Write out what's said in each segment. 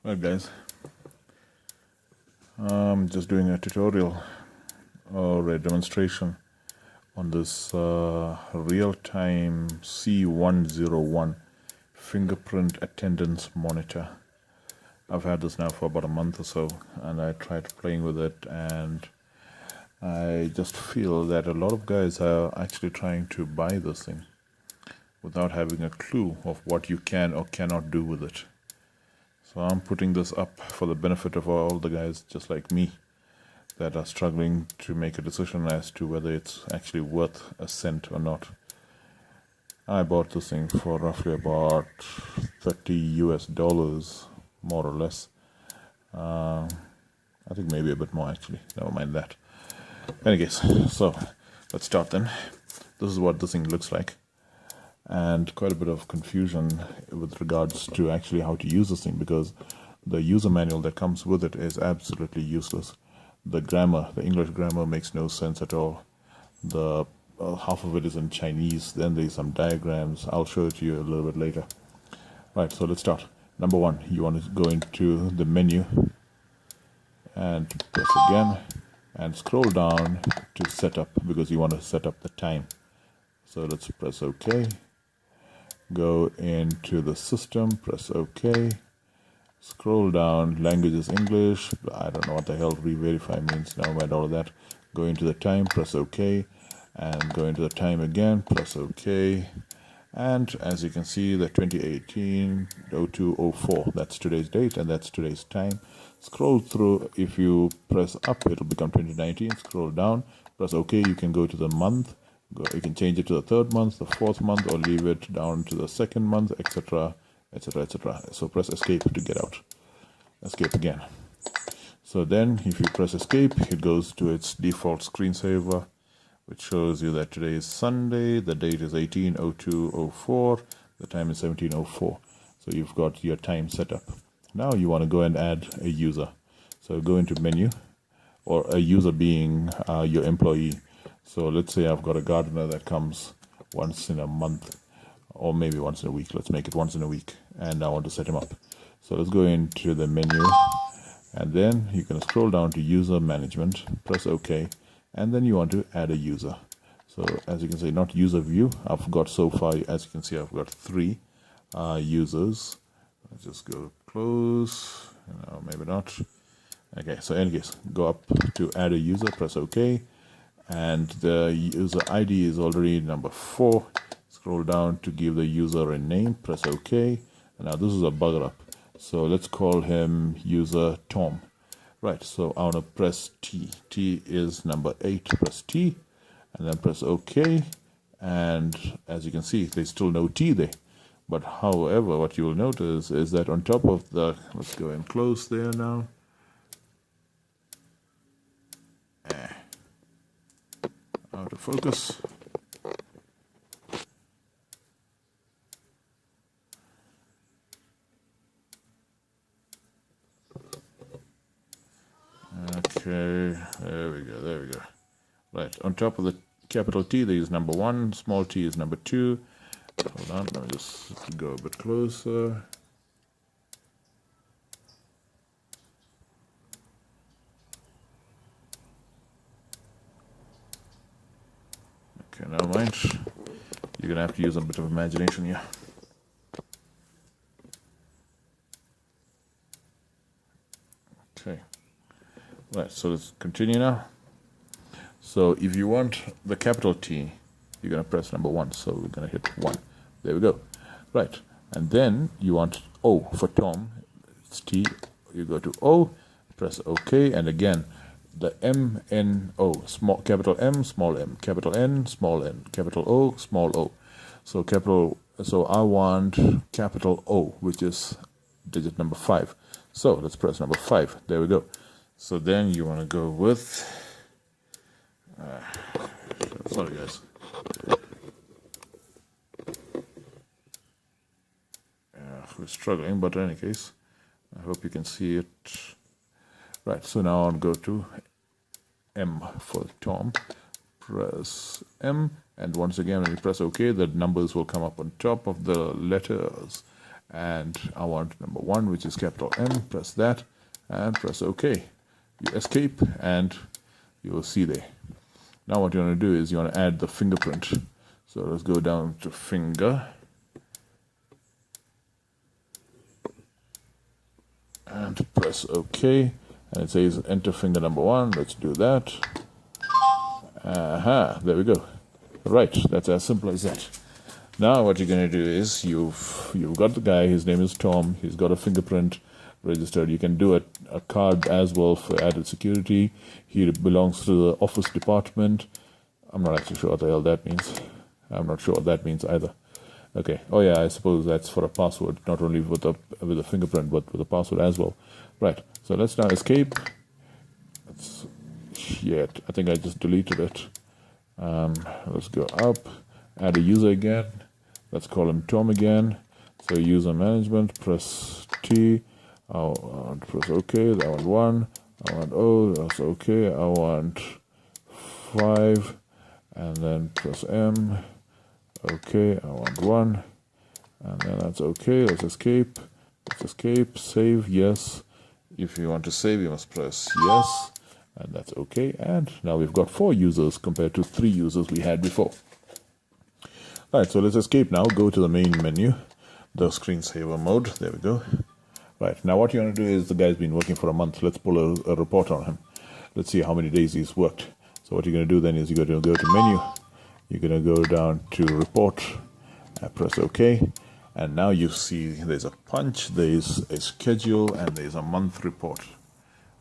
Right guys, I'm just doing a tutorial or a demonstration on this real-time C101 fingerprint attendance monitor. I've had this now for about a month or so, and I tried playing with it, and I just feel that a lot of guys are actually trying to buy this thing without having a clue of what you can or cannot do with it. So I'm putting this up for the benefit of all the guys just like me that are struggling to make a decision as to whether it's actually worth a cent or not. I bought this thing for roughly about $30 more or less. I think maybe a bit more actually, never mind that. Anyways, so let's start then. This is what this thing looks like, and quite a bit of confusion with regards to actually how to use this thing, because the user manual that comes with it is absolutely useless. The grammar, the English grammar, makes no sense at all. The half of it is in Chinese. Then there's some diagrams. I'll show it to you a little bit later. Right, so let's start. Number one, you want to go into the menu and press again and scroll down to setup, because you want to set up the time. So let's press OK. Go into the system, press OK. Scroll down, language is English. I don't know what the hell re-verify means. Never mind all of that. Go into the time, press OK. And go into the time again, press OK. And as you can see, the 2018-02-04, that's today's date and that's today's time. Scroll through. If you press up, it'll become 2019. Scroll down, press OK. You can go to the month. You can change it to the third month, the fourth month, or leave it down to the second month, etc., etc., etc. So press escape to get out. Escape again. So then if you press escape, it goes to its default screensaver, which shows you that today is Sunday, the date is 18-02-04, the time is 17:04. So you've got your time set up. Now you want to go and add a user. So go into menu, or a user being your employee. So let's say I've got a gardener that comes once in a month, or maybe once in a week. Let's make it once in a week, and I want to set him up. So let's go into the menu, and then you can scroll down to user management, press OK, and then you want to add a user. So as you can see, not user view. I've got so far, as you can see, I've got 3 users. Let's just go close. No, maybe not. Okay, so in any case, go up to add a user, press OK. And the user ID is already number 4. Scroll down to give the user a name, press OK. And now this is a bugger up. So let's call him user Tom. Right, so I want to press T. T is number 8, press T, and then press OK. And as you can see, there's still no T there. But however, what you will notice is that on top of the, let's go and close there now. Out of focus. Okay, there we go. Right, on top of the capital T, there is number 1, small t is number 2. Hold on, let me just go a bit closer. Okay, never mind. You're gonna have to use a bit of imagination here. Okay. Right, so let's continue now. So if you want the capital T, you're gonna press number 1. So we're gonna hit 1. There we go. Right, and then you want O for Tom. It's T. You go to O, press OK, and again the M N O, small capital M, small m, capital N, small n, capital O, small o. So I want capital O, which is digit number 5. So let's press number 5. There we go. So then you want to go with sorry guys. We're struggling, but in any case, I hope you can see it. Right, so now I'll go to M for Tom. Press M, and once again when you press OK, the numbers will come up on top of the letters, and I want number 1, which is capital M. Press that and press OK. You escape and you will see there. Now what you want to do is you want to add the fingerprint. So let's go down to finger and press OK, and it says enter finger number 1. Let's do that. There we go. Right, that's as simple as that. Now what you're going to do is you've got the guy, his name is Tom, he's got a fingerprint registered. You can do a card as well for added security. He belongs to the office department. I'm not actually sure what the hell that means. I'm not sure what that means either. Okay. Oh yeah, I suppose that's for a password, not only with a fingerprint, but with a password as well. Right. So let's now escape. Shit. I think I just deleted it. Let's go up. Add a user again. Let's call him Tom again. So user management. Press T. I want press OK. I want 1. I want O. That's OK. I want 5. And then press M. OK, I want 1, and then that's OK. Let's escape. Let's escape. Save, yes. If you want to save, you must press yes, and that's OK. And now we've got 4 users compared to 3 users we had before. Right, so let's escape now. Go to the main menu, the screensaver mode. There we go. Right, now what you want to do is the guy's been working for a month. Let's pull a report on him. Let's see how many days he's worked. So what you're going to do then is you're going to go to menu. You're going to go down to report, press OK, and now you see there's a punch, there's a schedule, and there's a month report.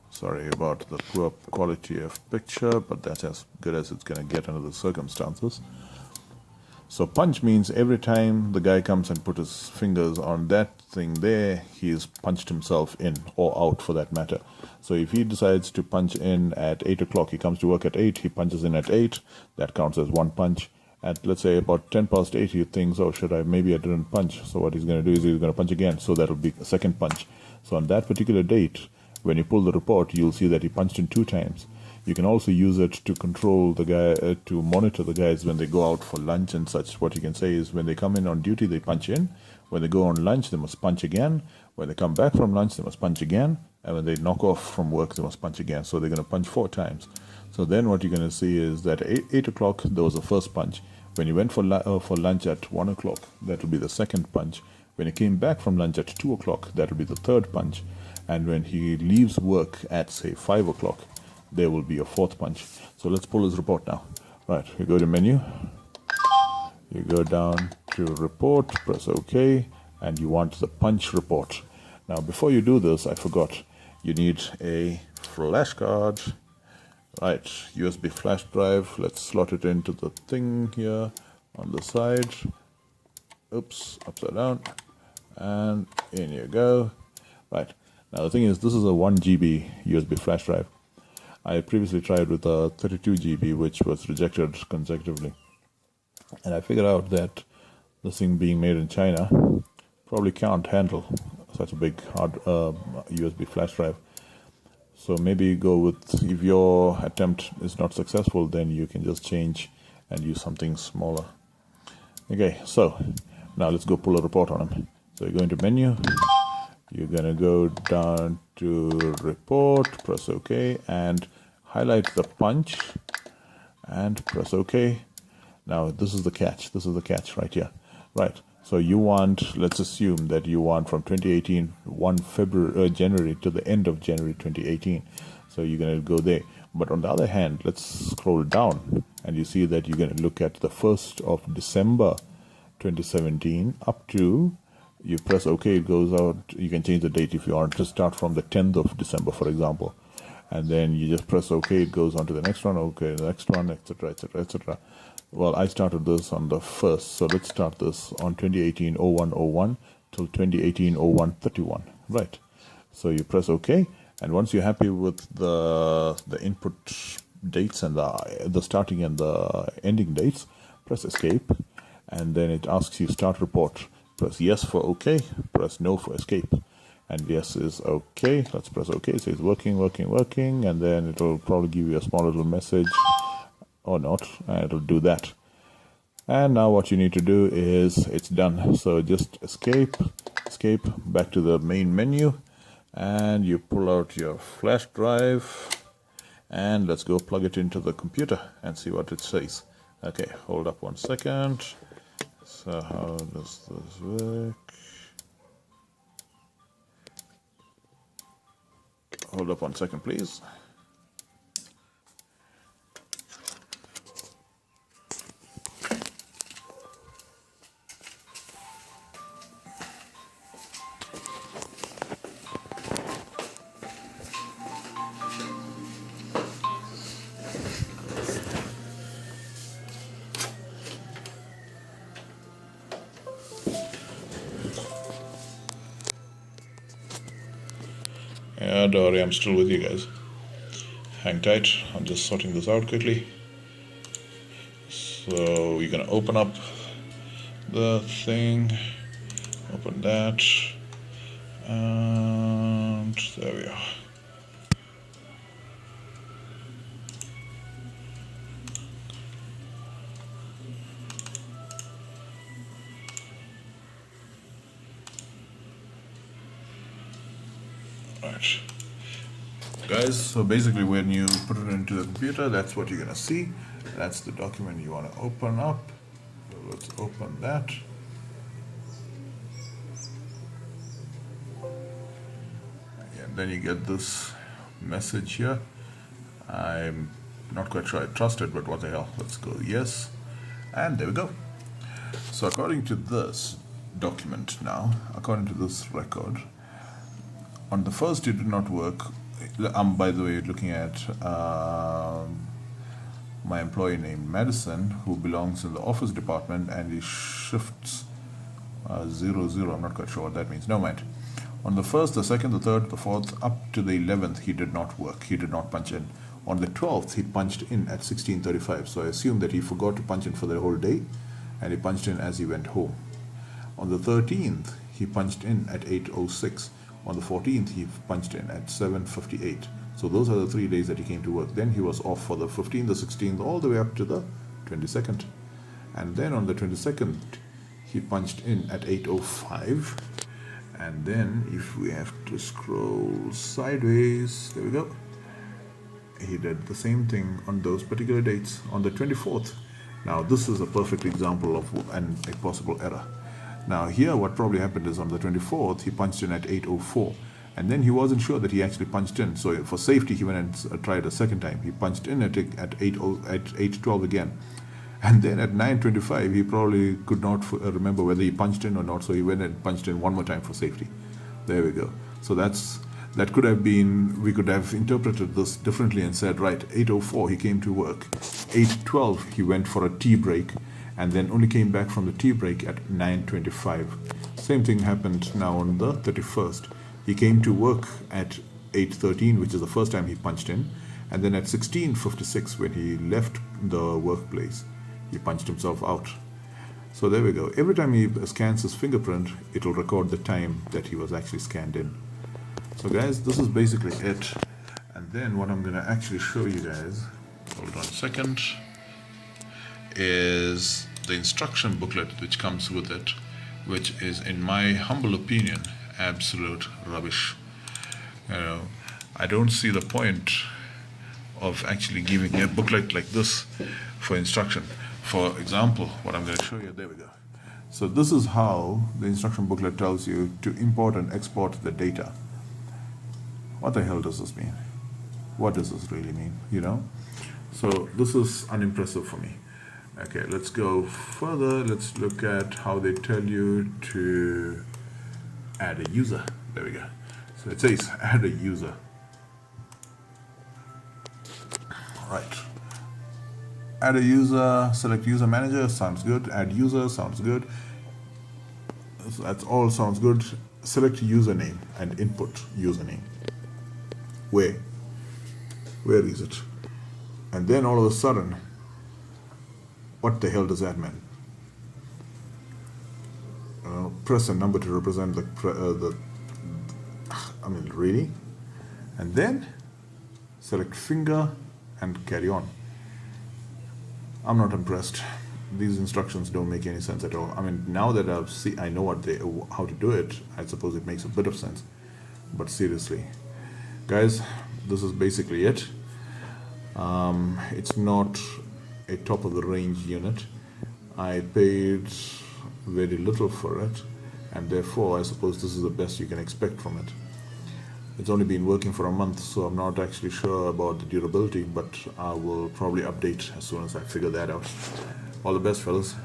Sorry about the poor quality of picture, but that's as good as it's going to get under the circumstances. So punch means every time the guy comes and puts his fingers on that thing there, he's punched himself in, or out for that matter. So if he decides to punch in at 8 o'clock, he comes to work at 8, he punches in at 8, that counts as 1 punch. At, let's say, about 10 past 8, he thinks, oh, maybe I didn't punch. So what he's going to do is he's going to punch again. So that'll be a second punch. So on that particular date, when you pull the report, you'll see that he punched in 2 times. You can also use it to control the guy, to monitor the guys when they go out for lunch and such. What you can say is when they come in on duty, they punch in. When they go on lunch, they must punch again. When they come back from lunch, they must punch again. And when they knock off from work, they must punch again. So they're going to punch 4 times. So then what you're going to see is that at 8 o'clock, there was the first punch. When you went for lunch at 1 o'clock, that will be the second punch. When he came back from lunch at 2 o'clock, that will be the third punch. And when he leaves work at, say, 5 o'clock, there will be a 4th punch. So let's pull his report now. Right, you go to menu, you go down to report, press OK, and you want the punch report. Now before you do this, I forgot, you need a flash card. Right, USB flash drive. Let's slot it into the thing here on the side. Oops, upside down, and in you go. Right, now the thing is, this is a 1 GB USB flash drive. I previously tried with a 32 GB, which was rejected consecutively. And I figured out that this thing being made in China probably can't handle such a big hard USB flash drive. So maybe go with, if your attempt is not successful, then you can just change and use something smaller. Okay, so now let's go pull a report on him. So you go into menu, you're going to go down to report, press OK, and highlight the punch and press OK. Now this is the catch. This is the catch right here. Right. So you want, let's assume that you want from 2018, 1 January to the end of January 2018. So you're going to go there. But on the other hand, let's scroll down and you see that you're going to look at the 1st of December 2017 up to, you press OK, it goes out. You can change the date if you want to start from the 10th of December, for example. And then you just press OK, it goes on to the next one, OK, the next one, etc., etc., etc. Well, I started this on the 1st, so let's start this on 2018-01-01 till 2018-01-31. Right. So you press OK, and once you're happy with the input dates and the starting and the ending dates, press Escape, and then it asks you Start Report. Press yes for OK, press no for Escape. And yes is OK. Let's press OK. It says working, working, working, and then it will probably give you a small little message or not, and it'll do that. And now what you need to do is, it's done. So just escape, escape back to the main menu, and you pull out your flash drive, and let's go plug it into the computer and see what it says. Okay, hold up 1 second. So how does this work? Hold up 1 second, please. Yeah, don't worry, I'm still with you guys. Hang tight, I'm just sorting this out quickly. So you're gonna open up the thing, open that, and there we are. Right. Guys, so basically when you put it into the computer, that's what you're gonna see. That's the document you want to open up. So let's open that. And then you get this message here. I'm not quite sure I trust it, but what the hell. Let's go yes. And there we go. So according to this document now, according to this record, on the first it did not work. I'm, by the way, looking at my employee named Madison, who belongs in the office department, and he shifts 00. I'm not quite sure what that means. No mind. On the first, the second, the third, the fourth, up to the 11th, he did not work. He did not punch in. On the 12th, he punched in at 16:35. So I assume that he forgot to punch in for the whole day, and he punched in as he went home. On the 13th, he punched in at 8:06. On the 14th, he punched in at 7:58. So those are the 3 days that he came to work. Then he was off for the 15th, the 16th, all the way up to the 22nd. And then on the 22nd, he punched in at 8:05. And then if we have to scroll sideways, there we go. He did the same thing on those particular dates. On the 24th, now this is a perfect example of a possible error. Now here what probably happened is on the 24th, he punched in at 8:04. And then he wasn't sure that he actually punched in. So for safety, he went and tried a second time. He punched in at 8:12 again. And then at 9:25, he probably could not remember whether he punched in or not. So he went and punched in one more time for safety. There we go. So that could have been, we could have interpreted this differently and said, right, 8:04, he came to work. 8:12, he went for a tea break, and then only came back from the tea break at 9:25. Same thing happened now on the 31st. He came to work at 8:13, which is the first time he punched in, and then at 16:56, when he left the workplace, he punched himself out. So there we go. Every time he scans his fingerprint, it will record the time that he was actually scanned in. So guys, this is basically it. And then what I'm going to actually show you guys, hold on a second, is the instruction booklet which comes with it, which is, in my humble opinion, absolute rubbish. I don't see the point of actually giving a booklet like this for instruction. For example, what I'm going to show you, there we go. So this is how the instruction booklet tells you to import and export the data. What the hell does this mean? What does this really mean, So this is unimpressive for me. Okay, let's go further. Let's look at how they tell you to add a user. There we go. So it says add a user. Right. Add a user, select user manager, sounds good. Add user, sounds good. So that's all sounds good. Select username and input username. Where is it? And then all of a sudden, what the hell does that mean? Press a number to represent really? And then select finger and carry on. I'm not impressed. these instructions don't make any sense at all. I mean, now that I know how to do it, I suppose it makes a bit of sense. But seriously, guys, this is basically it. It's not a top of the range unit. I paid very little for it, and therefore I suppose this is the best you can expect from it. It's only been working for a month, so I'm not actually sure about the durability, but I will probably update as soon as I figure that out. All the best, fellas.